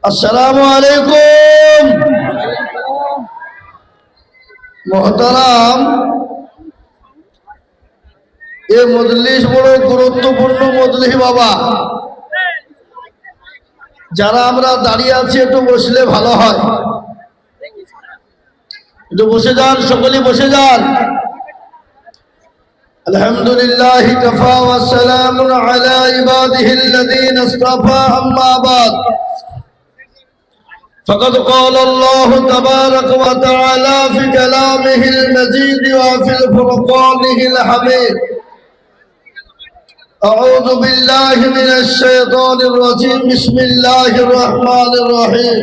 আসসালামু আলাইকুম। মোহতারাম, এ মজলিস বড় গুরুত্বপূর্ণ মজলিস বাবা। যারা আমরা দাঁড়িয়ে আছি একটু বসলে ভালো হয়, একটু বসে যান, সকলেই বসে যান। আলহামদুলিল্লাহ কাফা ওয়া সালামুন আলা ইবাদিহিল্লাযীনা ইসতাফা, আম্মা বাদ। فقد قال الله تبارك وتعالى في كلامه المجيد وفي الفرقانه الحميد: أعوذ بالله من الشيطان الرجيم، بسم الله الرحمن الرحيم.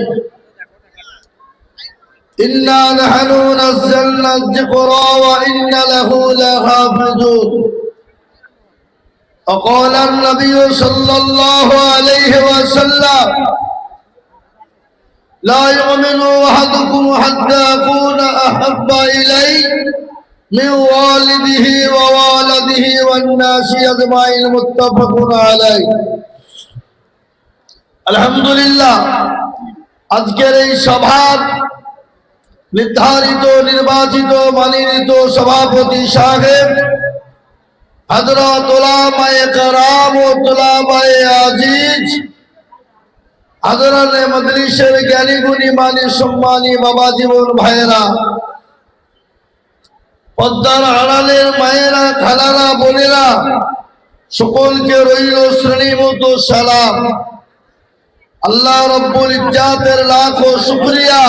إنا نحن نزلنا الذكر وإن له لحافظون. وقال النبي صلى الله عليه وسلم: لا يؤمن أحدكم حتى أكون أحب إليه من والده ووالده والناس أجمعين، متفق عليه. আলহামদুলিল্লাহ, আজকের এই সভার নির্ধারিত নির্বাচিত মানিত সভাপতি সাহেব হযরত উলামায়ে কেরাম ও তুলাবায়ে আজিজ, হাজরানে মজলিসের জ্ঞানী গুণী মানি সম্মানী বাবা জীবন ভাইয়েরা, পদ্মার আড়ালের মায়েরা, খালারা, বোনেরা, সকলকে রইল শ্রেণীমতো সালাম। আল্লাহ রব্বুল ইজ্জাতের লাখো শুকরিয়া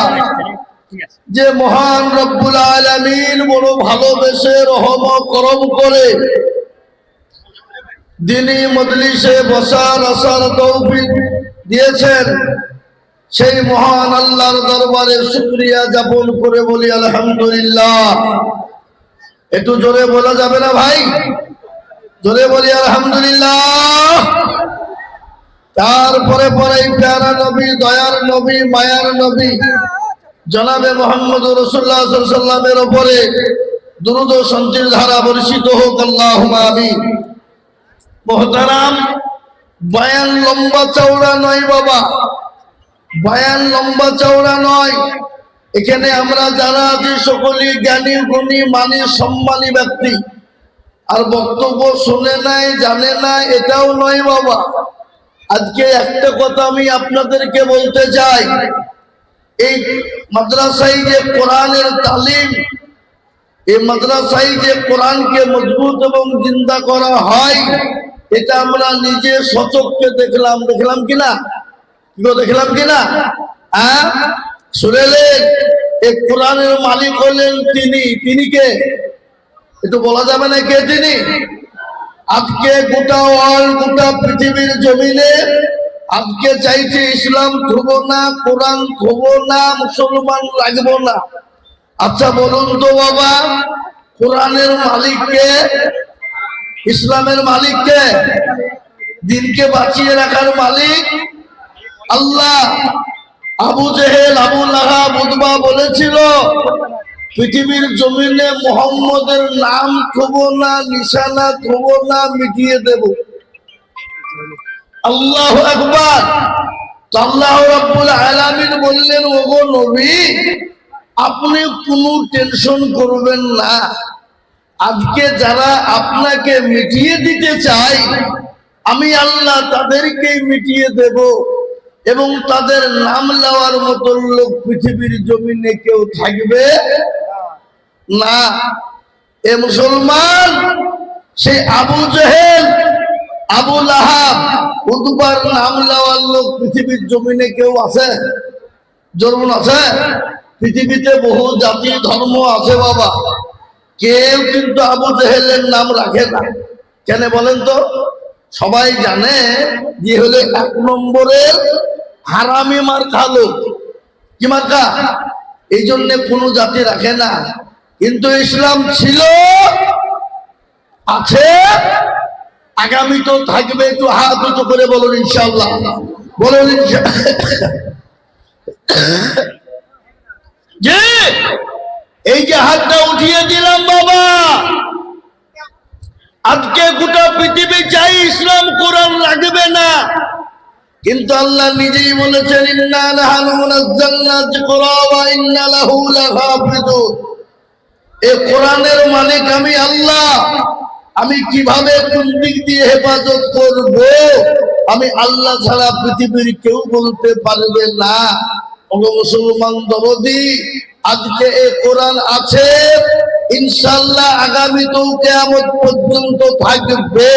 যে মহান রব্বুল আলামিন বড় ভালোবেসে রহম করম করে দিনী মজলিসে বসার আসার তৌফিক দিয়েছেন। সেই মহান আল্লাহর দরবারে শুকরিয়া জ্ঞাপন করে বলি আলহামদুলিল্লাহ। একটু জোরে বলা যাবে না ভাই? জোরে বলি আলহামদুলিল্লাহ। তারপরে পরেই প্যারা নবী, দয়ার নবী, মায়ার নবী জনাবে মুহাম্মদ রাসূলুল্লাহ সাল্লাল্লাহু আলাইহি ওয়াসাল্লামের উপরে দুরূদ ও শান্তির ধারা বর্ষিত হোক, আল্লাহুম্মা আমিন। মুহতারাম, বয়ান লম্বা চওড়া নয় বাবা, বয়ান লম্বা চওড়া নয়। এখানে আমরা যারা আছি সকলেই জ্ঞানী গুণী মানি সম্মানী ব্যক্তি। আর বক্তব্য শুনে নাই, জানে না, এটাও নয় বাবা। আজকে একটা কথা আমি আপনাদেরকে বলতে চাই, এই মাদ্রাসায় যে কোরআনের তালিম, এই মাদ্রাসায় যে কোরআনকে মজবুত এবং জিন্দা করা হয়, এটা আমরা নিজে সচক্ষে দেখলাম কিনা? দেখলাম কিনা? হ্যাঁ, শুনলেন? এই কোরআনের মালিক হলেন তিনি কে? একটু বলা যাবে না কে তিনি? আজকে গোটা ওয়ার্ল্ড, গোটা পৃথিবীর জমিনে আজকে চাইছে ইসলাম থব না, কোরআন থব না, মুসলমান রাখবো না। আচ্ছা বলুন তো বাবা, কোরআনের মালিককে, ইসলামের মালিককে, দিনকে বাঁচিয়ে রাখার মালিক আল্লাহ। আবু জেহেল, আবু লাহাব, উতবা বলেছিল পৃথিবীর জমিনে মুহাম্মদের নাম থব না, নিশানা থব না, মিটিয়ে দেব। আল্লাহু আকবার। আল্লাহ রাব্বুল আলামিন বললেন, ওগো নবী, আপনি কোনো টেনশন করবেন না। আজকে যারা আপনাকে মিটিয়ে দিতে চায়, আমি আল্লাহ তাদেরকে মিটিয়ে দেব এবং তাদের নাম নেওয়ার মতো লোক পৃথিবীর জমিনে কেউ থাকবে না। এ মুসলমান, সেই আবু জেহেল, আবু লাহাব, উতবার নাম নেওয়ার লোক পৃথিবীর জমিনে কেউ আছে? জরুন আছে? পৃথিবীতে বহু জাতি ধর্ম আছে বাবা, কেউ কিন্তু আবু জেহেলের নাম রাখে না। কেন বলেন তো? সবাই জানে যে হলে এক নম্বরের হারামি মার্কা লোক। কি মার্কা? এই জন্য কোনো জাতি রাখে না। কিন্তু ইসলাম ছিল, আছে, আগামী তো থাকবে। একটু হাত উঁচু করে বলুন ইনশাআল্লাহ, বলুন যে এই যে হাতটা উঠিয়ে দিলাম বাবা, আজকে গোটা পৃথিবী চাই ইসলাম কোরআন লাগবে না। কিন্তু আল্লাহ নিজেই বলেছেন ইন্না নাহনু নাযালনা যিকরা ওয়া ইন্না লাহু লাহাফিজুন। এই কোরআনের মালিক আমি আল্লাহ। আমি কিভাবে কোন দিক দিয়ে হেফাজত করব আমি আল্লাহ ছাড়া পৃথিবীর কেউ বলতে পারবে না। ও মুসলমান দরদি, আজকে এই কোরআন আছে, ইনশাআল্লাহ আগামীতেও কিয়ামত পর্যন্ত থাকবে।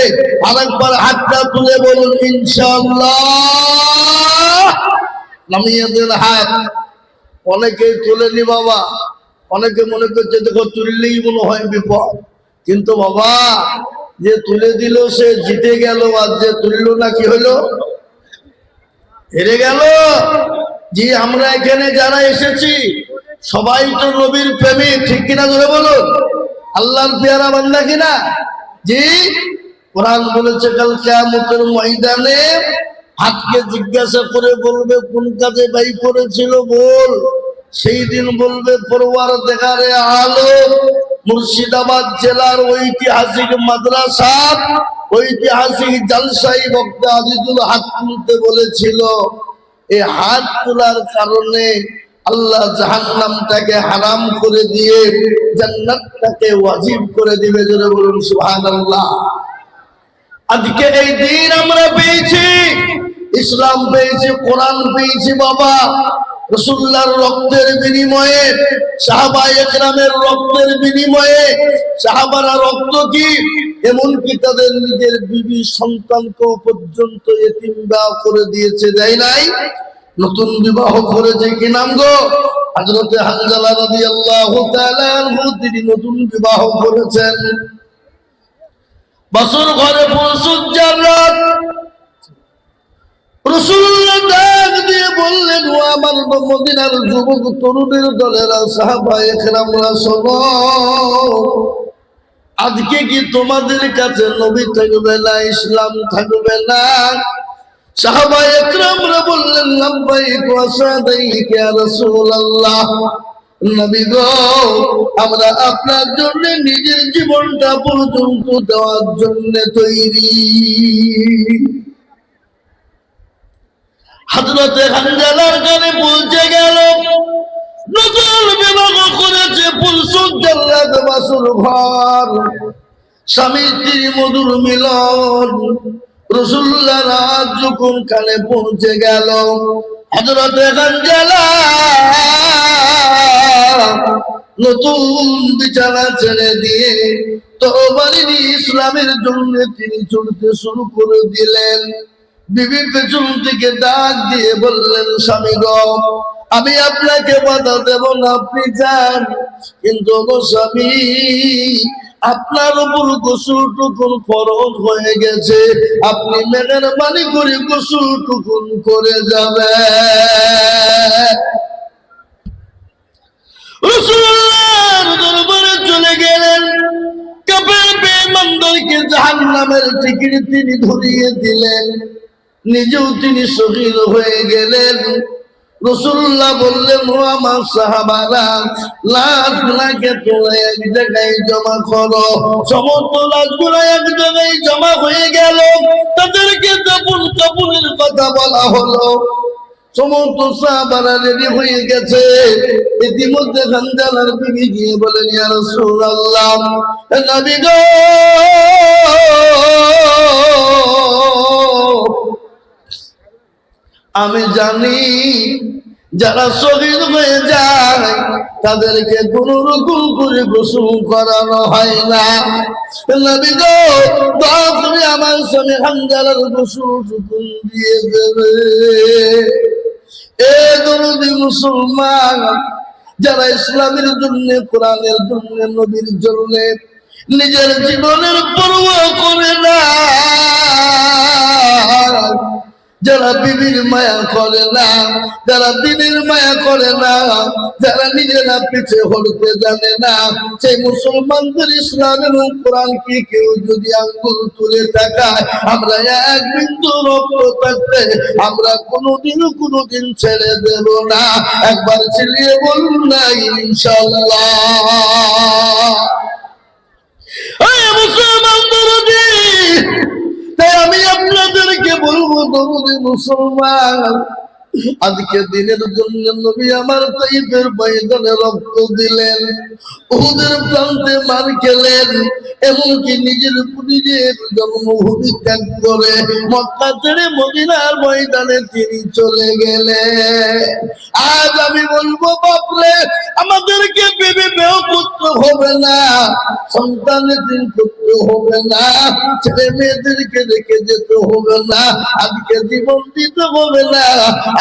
আরেকবার হাতটা তুলে বলুন ইনশাআল্লাহ। নামিয়ে দেন হাত। অনেকেই তোলেনি বাবা, অনেকে মনে করছে দেখো তুললেই মনে হয় বিপদ, কিন্তু বাবা যে তুলে দিল সে জিতে গেল, আর যে তুললো না কি হলো? হেরে গেল। জি, আমরা এখানে যারা এসেছি সবাই তো নবীর প্রেমিক, ঠিক কিনা ধরে বলুন? আল্লাহর পেয়ারা বান্দা কিনা? জি। কোরআন বলেছে কাল কিয়ামতের ময়দানে হাতকে জিজ্ঞাসা করে বলবে কোন কাজে ব্যয় করেছিল বল। সেই দিন বলবে পরওয়ারদিগারে আলম মুর্শিদাবাদ জেলার ঐতিহাসিক মাদ্রাসা ঐতিহাসিক জালসাই বক্তা আজিজুল হাত তুলতে বলেছিল। এই হাত তোলার কারণে আল্লাহ জাহান্নামটাকে হারাম করে দিয়ে জান্নাতটাকে ওয়াজিব করে দিবে। জোরে বলুন সুবহানাল্লাহ। আজকে এই দিন আমরা পেয়েছি, ইসলাম পেয়েছি, কোরআন পেয়েছি বাবা রাসূলুল্লাহর রক্তের বিনিময়ে, সাহাবায়ে কেরামের রক্তের বিনিময়ে। সাহাবারা রক্ত কি এমনকি তাদের নিজের বিবি সন্তানকেও পর্যন্ত এতিম করে দিয়েছে, দেয় নাই? নতুন বিবাহ করেছে, কি নাম গো? হযরতে হানজালা রাদিয়াল্লাহু তাআলা আনহু, তিনি নতুন বিবাহ করেছেন। বাসর ঘরে ফুলসজ্জার রাত, রাসূলুল্লাহ ডাক দিয়ে বললেন ও আমার মদিনার যুবক তরুণের দলেরা, সাহাবায়ে কেরামরা শোনো, আজকে কি তোমাদের কাছে নবী থাকবে না, ইসলাম থাকবে না? সাহাবায়ে কেরামরা বললেন লাব্বাইক ওয়া সাদাইক ইয়া রাসূলুল্লাহ। নবী গো, আমরা আপনার জন্য নিজের জীবনটা পর্যন্ত দেওয়ার জন্য তৈরি। হযরতে হানজালার কানে পৌঁছে গেল, নতুন বিবাহ করেছে, ফুলসজ্জার রাত, বাসর ঘর, স্বামী স্ত্রী মধুর মিলন। রাসূলুল্লাহ রাত যখন কানে পৌঁছে গেল, হযরতে হানজালা নতুন বিছানা ছেড়ে দিয়ে তরবারি নিয়ে ইসলামের জন্য তিনি চলতে শুরু করে দিলেন। বিবি পেছন থেকে ডাক দিয়ে বললেন স্বামী গো, আমি আপনাকে বাধা দেব না, আপনি যান, কিন্তু গো স্বামী আপনার উপর গোসলটুকুন ফরজ হয়ে গেছে, আপনি মেহেরবানি করে গোসলটুকুন করে যাবেন। রাসূলুল্লাহর দরবারে চলে গেলেন, কাফের বেঈমানদেরকে জাহান্নামের টিকিট তিনি ধরিয়ে দিলেন, নিজেও তিনি শহীদ হয়ে গেলেন। রাসূলুল্লাহ বললেন ও আমার সাহাবারা, লাশগুলোকে তোলা এক জায়গায় জমা করো। সমস্ত লাশগুলো এক জায়গায় জমা হয়ে গেল, তাদেরকে কাফনের কথা বলা হলো। সমস্ত সাহাবারা রেডি হয়ে গেছে। ইতিমধ্যে হানজালার বিবি গিয়ে বলেন ইয়া রাসূলুল্লাহ, নবী গো, আমি জানি যারা শহীদ হয়ে যায় তাদেরকে কোন রকম করে গোসল করানো হয় না। নবী গো, দয়া করে আমার স্বামী হানজালার গোসল দিয়ে দেবে। এ দরদি মুসলমান, যারা ইসলামের জন্য, কোরআনের জন্য, নবীর জন্য নিজের জীবনের পরোয়া করে না, যারা বিবির মায়া করে না, যারা দিনের মায়া করে না, যারা নিজেরা পিছে হলতে জানে না, সেই মুসলমানদের ইসলামের কোরআন কি কেউ যদি আঙ্গুল তুলে তাকায়, আমরা এক বিন্দু রক্ত থাকতে আমরা কোনোদিন ছেড়ে দেব না। একবার চিল্লিয়ে বলুন না ইনশাআল্লাহ। মুসলমান দরদি, তাই আমি আপনাদেরকে বলবো দরুদি মুসলমান, আজকে দিনের জন্য নবী আমার তাইফের ময়দানে রক্ত দিলেন, উহুদের প্রান্তে মার খেলেন, এমনকি নিজের জন্মভূমি ত্যাগ করে মক্কা ছেড়ে মদিনার ময়দানে তিনি চলে গেলেন। আজ আমি বলবো বাপরে, আমাদেরকে ভেবে বেও করতে হবে না, সন্তানের দিন করতে হবে না, ছেলে মেয়েদেরকে রেখে যেতে হবে না, আজকে জীবন দিতে হবে না।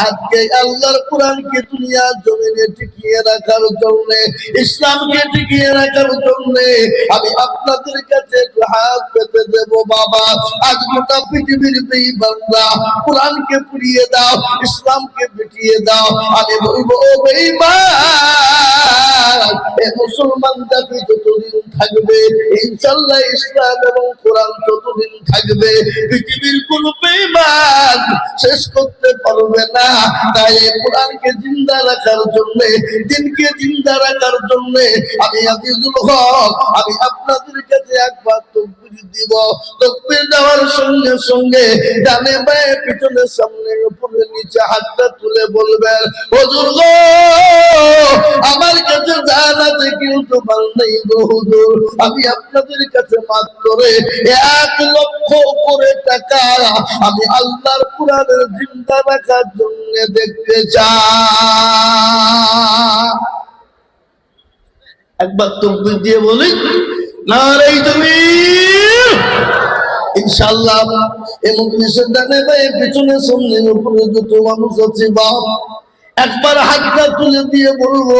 আজকে আল্লাহর কোরআনকে দুনিয়ার জমিনে টিকিয়ে রাখার জন্য, ইসলামকে টিকিয়ে রাখার জন্য আমি আপনাদের কাছে হাত পেতে দেব। বাবা, আজ গোটা পৃথিবীর বেঈমানরা কোরআনকে পুড়িয়ে দাও, ইসলামকে পিটিয়ে দাও। আমি বলবো ও বেঈমান, এই মুসলমান জাতি যতদিন থাকবে ইনশাআল্লাহ ইসলাম এবং কোরআন ততদিন থাকবে। পৃথিবীর কোন বেঈমান শেষ করতে পারবে না। তাই কোরআনকে জিন্দা রাখার জন্য, দিনকে জিন্দা রাখার জন্য আমি আজিজুল হক, আমি আপনাদের কাছে একবার তাকবীর দিব। তাকবীর দেওয়ার সঙ্গে সঙ্গে ডানে বায়ে পিছনে সামনে উপরে নিচে হাতটা তুলে বলবেন, হুজুর গো আমার কাছে জান আছে কিন্তু মাল নেই গো হুজুর, আমি আপনাদের কাছে মাত্র 1 লক্ষ করে টাকা আমি আল্লাহর কোরআনের জিন্দা রাখার জন্য দেখতে চাই। একবার তাকবীর দিয়ে বলি নারে তাকবীর। ইনশাআল্লাহ এই মজলিসের ডানে বায়ে পিছনে সামনে উপরে যত মানুষ আছে বাপ, একবার হাতটা তুলে দিয়ে বলবো,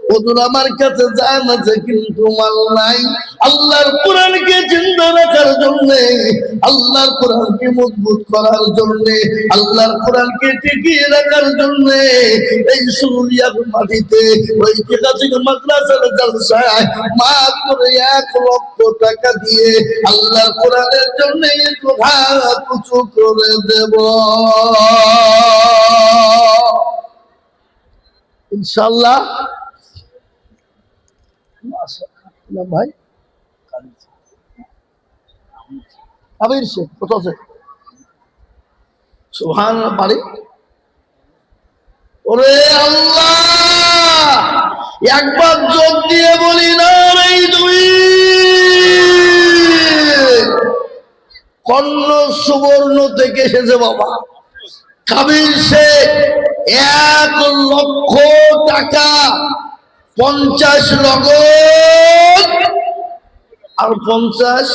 হুজুর আমার কাছে জান আছে কিন্তু মাল নাই। আল্লাহর কোরআনকে জিন্দা রাখার জন্য, আল্লাহর কোরআনকে মজবুত করার জন্য, আল্লাহর কোরআনকে টিকিয়ে রাখার জন্য এই সুরিয়ার মাটিতে ঐতিহাসিক মাদ্রাসার জলসায় মাত্র 1 লক্ষ টাকা দিয়ে আল্লাহর কোরআনের জন্য একটু হাত উঁচু করে দেব ইনশাআল্লাহ। ভাই আবির শেখ কোথাও আছে? সুবহানাল্লাহ বাড়ি। ওরে আল্লাহ, একবার যোগ দিয়ে বলি না রে তুই কর্ণ সুবর্ণ থেকে এসেছে বাবা। কাবির শেখ 1 লক্ষ টাকা 50 নগদ আর 50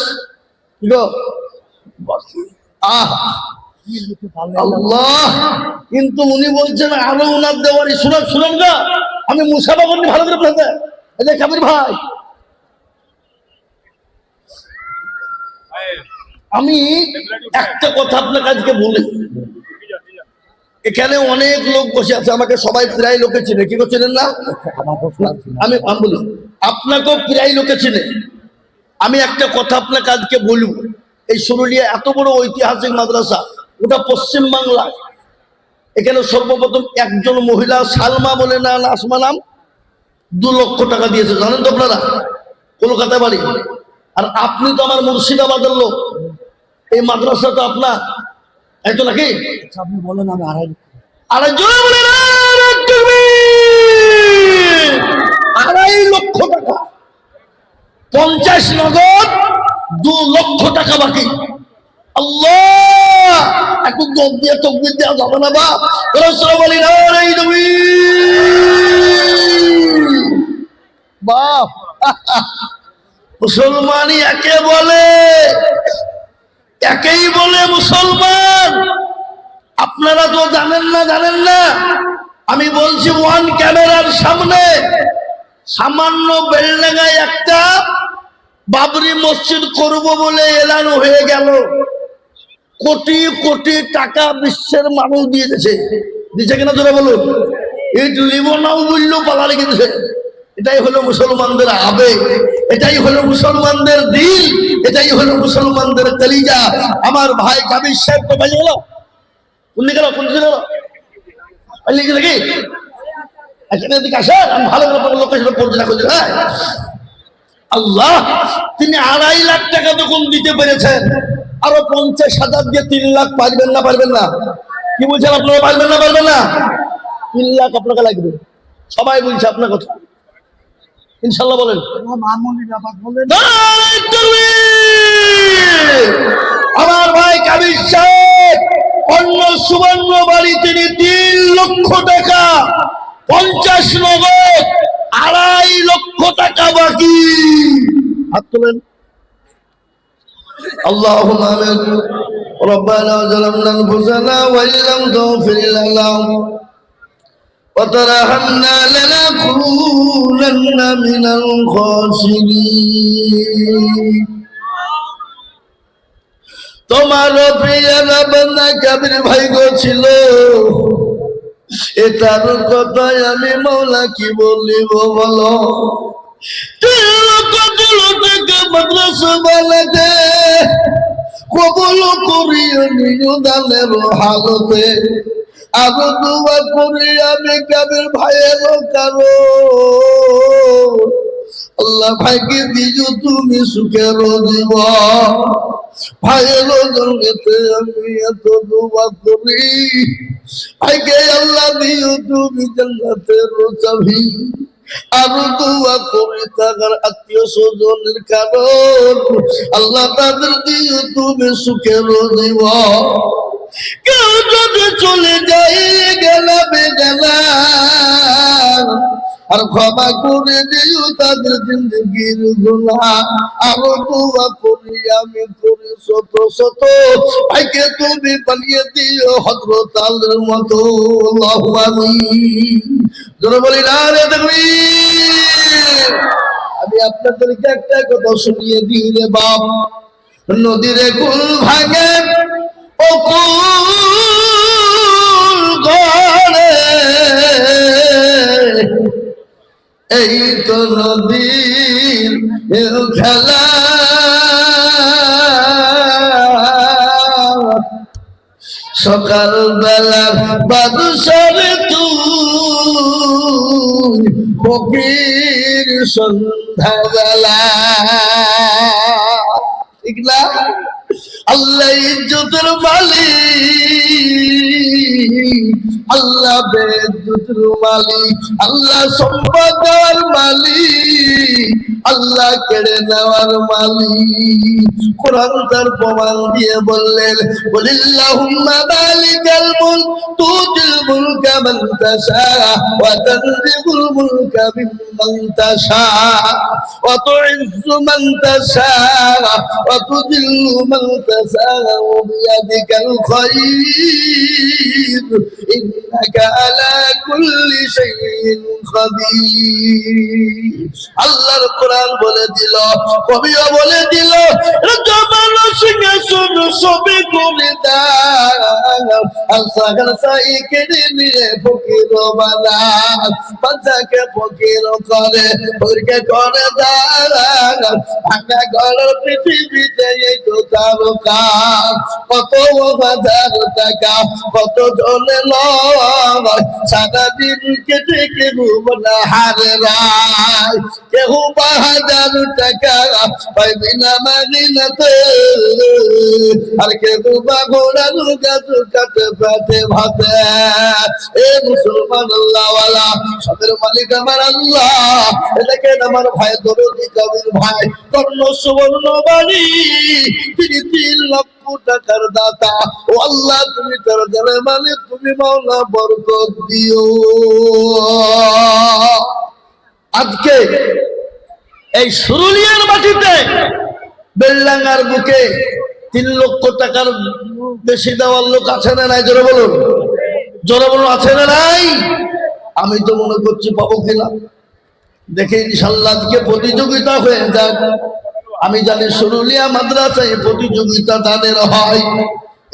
আল্লাহ। কিন্তু উনি বলছেন আরো উনার দেওয়ারি। শুনেন না, আমি মুসাফা করি ভালো করে বলতে। কাবির ভাই, আমি একটা কথা আপনার কাছে বলি, এখানে অনেক লোক বসে আছে, আমাকে সবাই প্রায় লোকে চিনে, কি চেনেন না? আমি বলি আপনাকেও প্রায় লোকে চিনে। আমি একটা কথা আপনার কাজকে বলবো, এই সুরুলিয়া এত বড় ঐতিহাসিক মাদ্রাসা, ওটা পশ্চিম বাংলা। এখানে সর্বপ্রথম একজন মহিলা সালমা বলে না আসমা নাম 2 লক্ষ টাকা দিয়েছে, জানেন তো আপনারা? কলকাতায় বাড়ি। আর আপনি তো আমার মুর্শিদাবাদের লোক, এই মাদ্রাসা তো আপনার, এই তো নাকি? আপনি বলেন আমি 2.5 লক্ষ টাকা 50 নগদ, 2 লক্ষ টাকা বাকি। আল্লাহ, একটু যোগ দিয়ে তকবীর দেওয়া যাবে না বাপ? বলি না বাপ। মুসলমানি একে বলে, একেই বলে মুসলমান। আপনারা তো জানেন না। আমি বলছি ওয়ান ক্যামেরার সামনে সামান্য বেলডাঙ্গায় একটা বাবরি মসজিদ করব বলে এলান হয়ে গেল। কোটি কোটি টাকা বিশ্বের মানুষ দিয়েছে কিনা তোরা বলুন? এই লিবনাও মূল্য পালা লেগেছে। এটাই হলো মুসলমানদের আবেগ, এটাই হলো মুসলমানদের দিল, এটাই হলো মুসলমানদের কলিজা। আমার ভাই কাবির সাহেব তো বাজে গেল, কোন দিকে গেল লিখে নাকি? এদিকে আসেন, আমি ভালো করে লোকের সাথে পরিচয় করছি। আল্লাহ, তিনি 2.5 লাখ টাকা তখন দিতে পেরেছেন। আরো 50,000 দিয়ে 3 লাখ পারবেন না পারবেন না? কি বলছেন আপনারা, পারবেন না পারবেন না? 3 লাখ আপনাকে লাগবে, সবাই বলছে আপনার কথা, ইনশাল্লাহ বলেন। আমার ভাই কাবির সাহেব অন্য সুবর্ণ বাড়ি, তিনি 3 লক্ষ টাকা 50 নগদ, 2.5 লক্ষ টাকা বাকি। হাত তোলেন। اللهم آمين. ربنا ظلمنا أنفسنا وإن لم تغفر لنا وترحمنا لنكونن من الخاسرين. তোমার প্রিয় বান্দা কাবির ভাই গো ছিল, এটার কথায় আমি মাওলা কি বলিব বলো। মাদ্রাসা বানাতে কবুল করিও নিদানের হালতে, আরো দোয়া করি আমি কাবির ভাইয়ের কারো, আল্লাহ ভাইকে দিও তুমি সুখের জীব, ভাইয়ের জন্যতে আমি এত দোয়া করি, ভাইকে আল্লাহ দিও তুমি জান্নাতের চাবি, আরো দোয়া করি তার আত্মীয় স্বজনের কারণ, আল্লাহ তাদের দিও তুমি সুখের জীব। কেউ যদি চলে যাই গেলা বেগেলা, আর ক্ষমা করে দিও তাদের জিন্দগির গুনাহ, আরো দোয়া করি আমি করি শত শত, ভাইকে তুমি বানিয়ে দিও হযরত আলীর মতো। আল্লাহুম্মা আমিন। জোরে বলি না রে তাকবীর। আমি আপনাদেরকে একটা কথা শুনিয়ে দিই রে বাপ, নদীর কুল ভাঙে ও কুল গড়ে, এই তো নদীর খেলা, সকাল বেলা বাদশার তুই, ফকির সন্ধ্যা বেলা, ঠিক না? আল্লাহ ইজ্জতের মালিক, আল্লাহ বেইজ্জতের মালিক, আল্লাহ সম্পদের মালিক, আল্লাহ কেড়ে নেওয়ার মালিক। কোরআন তার প্রমাণ দিয়ে বললেন, বলিল্লাহুম্মা মালিকাল মুলক তুতিল মুলকা মান তাশা ওয়া তানজিউল মুলকা মিম্মান তাশা ওয়া তুইজ্জু মান তাশা ওয়া তুযিল্লু মান তাশা বিয়াদিকাল খায়র ইন্নাকা আলা কুল্লি শাইইন কাদির। আল্লাহর কোরআন বলে দিল, কবিও বলে দিল, জবান সিংহাসন সবে করে দাও, আসাগার সাই কেড়ে নিয়ে ফকির বানাও, বাচ্চাকে ফকির করে ফকিরকে করে দাও, ভাঙা ঘর পৃথিবীতে এই তো তারকা, কত হাজার টাকা কত জনে লয়, সারাদিন কেটে কেউ না হারে রায়, কেউ 1000 টাকা পাই বিনা মাগিনাতে, আর কেউ বা ঘোড়ার গাছ কাটে পেটে ভাতে। এ মুসলমান আল্লাহওয়ালা, সবের মালিক আমার আল্লাহ, এটাকে আমার ভাই দরদি কাবির ভাই কর্ণ সুবর্ণ বাড়ি, তিনি 3 লক্ষ টাকার দাতা। ও আল্লাহ, তুমি তার জানে মানে তুমি মাওলা বরকত দিও। আজকে এই সুরুলিয়ার মাটিতে বেলডাঙ্গার বুকে 3 লক্ষ টাকার বেশি দেওয়ার লোক আছে না নাই? জোরে বলুন, জোরে বলুন, আছে না নাই? আমি তো মনে করছি পাবো কিনা, দেখে ইনশাল্লাহ আজকে প্রতিযোগিতা হয়ে যাক। আমি জানি সুরুলিয়া মাদ্রাসায় প্রতিযোগিতা তাদের হয়,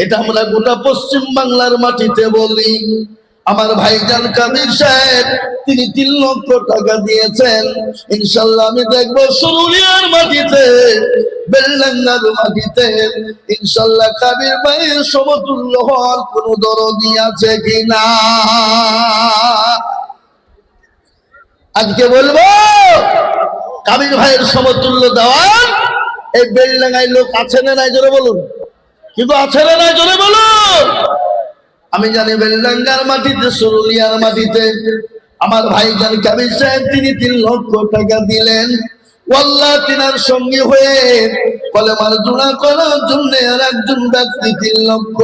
এটা আমরা গোটা পশ্চিম বাংলার মাটিতে বলি। আমার ভাইজান কাবির সাহেব তিনি 3 লক্ষ টাকা দিয়েছেন, ইনশাল্লাহ আমি দেখবো সুরুলিয়ার মাটিতে, বেলডাঙ্গার মাটিতে ইনশাল্লাহ কাবির ভাইয়ের সমতুল্য হওয়ার কোন দরদি আছে কিনা। আজকে বলবো কাবির ভাইয়ের সমতুল্য দেওয়ার এই বেলডাঙ্গায় লোক আছে না নাই? জোরে বলুন। কিন্তু আছে না নাই জোরে বলো। আমি জানি বেলডাঙ্গার মাটিতে, সরুলিয়ার মাটিতে আমার ভাইজান কাবির সাহেব তিনি 3 লক্ষ টাকা দিলেন। ওয়াল্লাহ তিনার সঙ্গে হয়ে কলেমার জোড়া করার জন্য আর একজন ব্যক্তি 3 লক্ষ